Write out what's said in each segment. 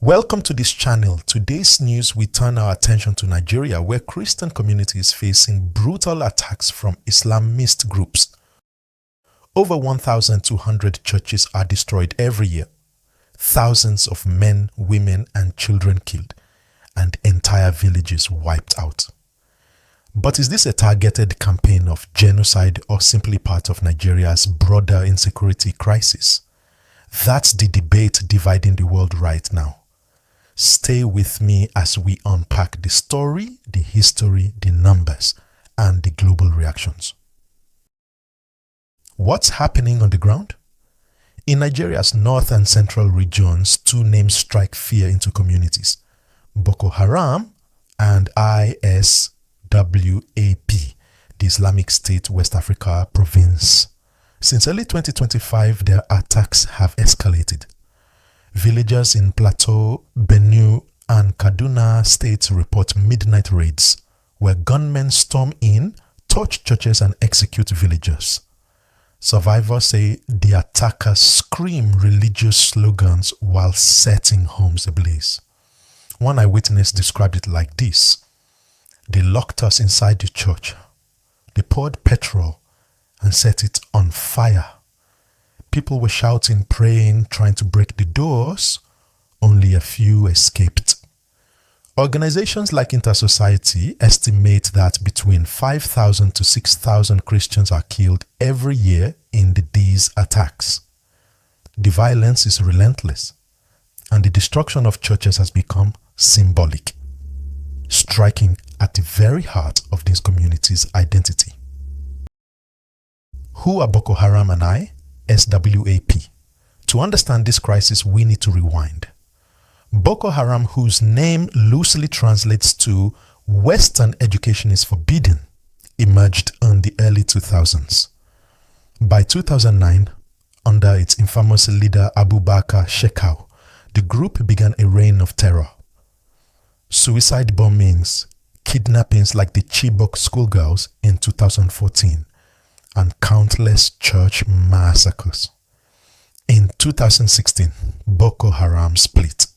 Welcome to this channel. Today's news, we turn our attention to Nigeria, where Christian community is facing brutal attacks from Islamist groups. Over 1,200 churches are destroyed every year. Thousands of men, women, and children killed, and entire villages wiped out. But is this a targeted campaign of genocide or simply part of Nigeria's broader insecurity crisis? That's the debate dividing the world right now. Stay with me as we unpack the story, the history, the numbers, and the global reactions. What's happening on the ground? In Nigeria's north and central regions, two names strike fear into communities: Boko Haram and ISWAP, the Islamic State West Africa province. Since early 2025, their attacks have escalated. Villagers in Plateau, Benue, and Kaduna states report midnight raids, where gunmen storm in, torch churches, and execute villagers. Survivors say the attackers scream religious slogans while setting homes ablaze. One eyewitness described it like this: "They locked us inside the church. They poured petrol and set it on fire. People were shouting, praying, trying to break the doors. Only a few escaped." Organizations like Intersociety estimate that between 5,000 to 6,000 Christians are killed every year in these attacks. The violence is relentless, and the destruction of churches has become symbolic, striking at the very heart of this community's identity. Who are Boko Haram and ISWAP? To understand this crisis, we need to rewind. Boko Haram, whose name loosely translates to "Western education is forbidden," emerged in the early 2000s. By 2009, under its infamous leader Abubakar Shekau, the group began a reign of terror. Suicide bombings, kidnappings like the Chibok schoolgirls in 2014, and countless church massacres. In 2016, Boko Haram split.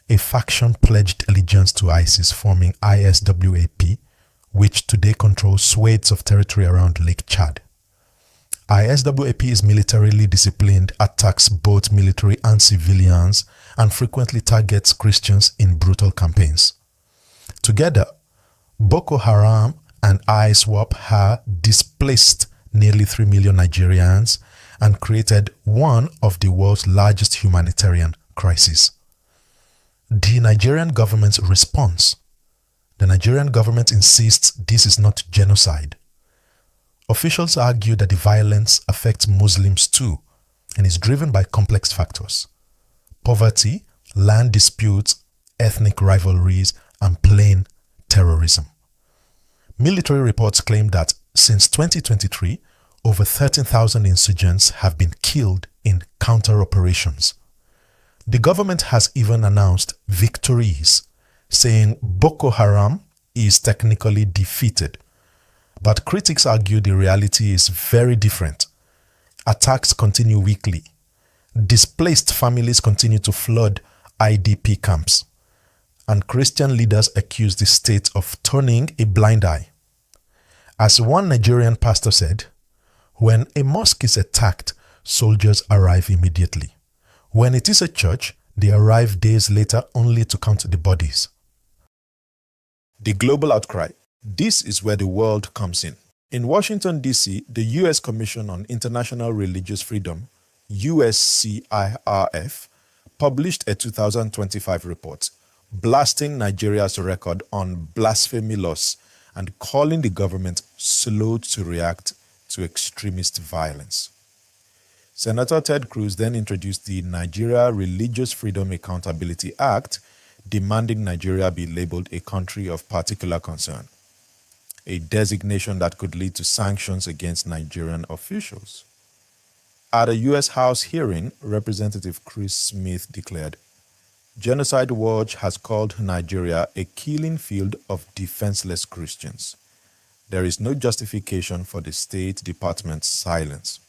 A faction pledged allegiance to ISIS, forming ISWAP, which today controls swathes of territory around Lake Chad. ISWAP is militarily disciplined, attacks both military and civilians, and frequently targets Christians in brutal campaigns. Together, Boko Haram and ISWAP have displaced nearly 3 million Nigerians and created one of the world's largest humanitarian crises. The Nigerian government's response: the Nigerian government insists this is not genocide. Officials argue that the violence affects Muslims too and is driven by complex factors: poverty, land disputes, ethnic rivalries, and plain terrorism. Military reports claim that since 2023, over 13,000 insurgents have been killed in counter-operations. The government has even announced victories, saying Boko Haram is technically defeated. But critics argue the reality is very different. Attacks continue weekly. Displaced families continue to flood IDP camps. And Christian leaders accuse the state of turning a blind eye. As one Nigerian pastor said, "When a mosque is attacked, soldiers arrive immediately. When it is a church, they arrive days later only to count the bodies." The global outcry. This is where the world comes in. In Washington, D.C., the U.S. Commission on International Religious Freedom, USCIRF, published a 2025 report blasting Nigeria's record on blasphemy laws and calling the government slow to react to extremist violence. Senator Ted Cruz then introduced the Nigeria Religious Freedom Accountability Act, demanding Nigeria be labeled a country of particular concern, a designation that could lead to sanctions against Nigerian officials. At a U.S. House hearing, Representative Chris Smith declared, "Genocide Watch has called Nigeria a killing field of defenseless Christians. There is no justification for the State Department's silence."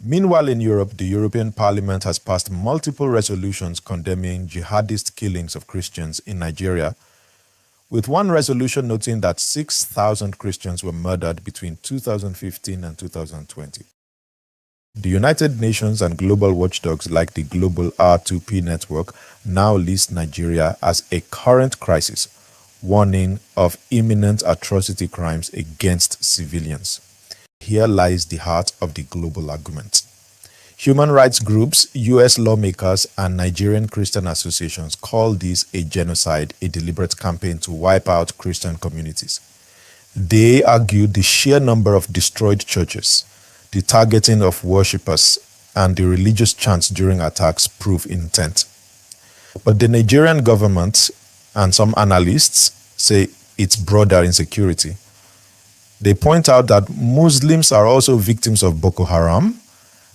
Meanwhile, in Europe, the European Parliament has passed multiple resolutions condemning jihadist killings of Christians in Nigeria, with one resolution noting that 6,000 Christians were murdered between 2015 and 2020. The United Nations and global watchdogs like the global R2P network now list Nigeria as a current crisis, warning of imminent atrocity crimes against civilians. Here lies the heart of the global argument. Human rights groups, US lawmakers, and Nigerian Christian associations call this a genocide, a deliberate campaign to wipe out Christian communities. They argue the sheer number of destroyed churches, the targeting of worshippers, and the religious chants during attacks prove intent. But the Nigerian government and some analysts say it's broader insecurity. They point out that Muslims are also victims of Boko Haram,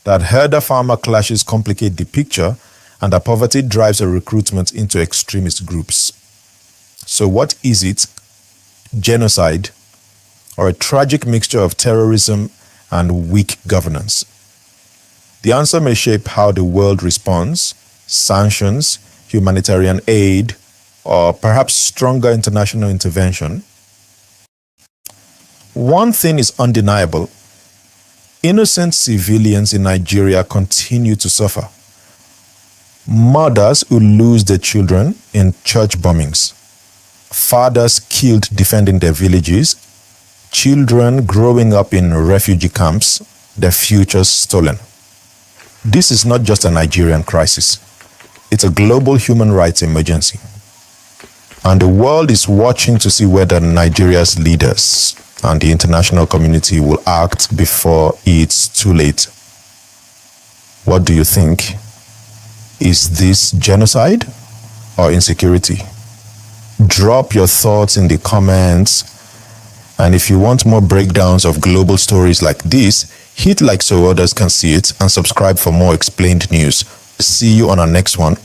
that herder-farmer clashes complicate the picture, and that poverty drives a recruitment into extremist groups. So what is it? Genocide, or a tragic mixture of terrorism and weak governance? The answer may shape how the world responds: sanctions, humanitarian aid, or perhaps stronger international intervention. One thing is undeniable: innocent civilians in Nigeria continue to suffer. Mothers who lose their children in church bombings, fathers killed defending their villages, children growing up in refugee camps, their futures stolen. This is not just a Nigerian crisis. It's a global human rights emergency. And the world is watching to see whether Nigeria's leaders and the international community will act before it's too late. What do you think? Is this genocide or insecurity? Drop your thoughts in the comments. And if you want more breakdowns of global stories like this, hit like so others can see it and subscribe for more explained news. See you on our next one.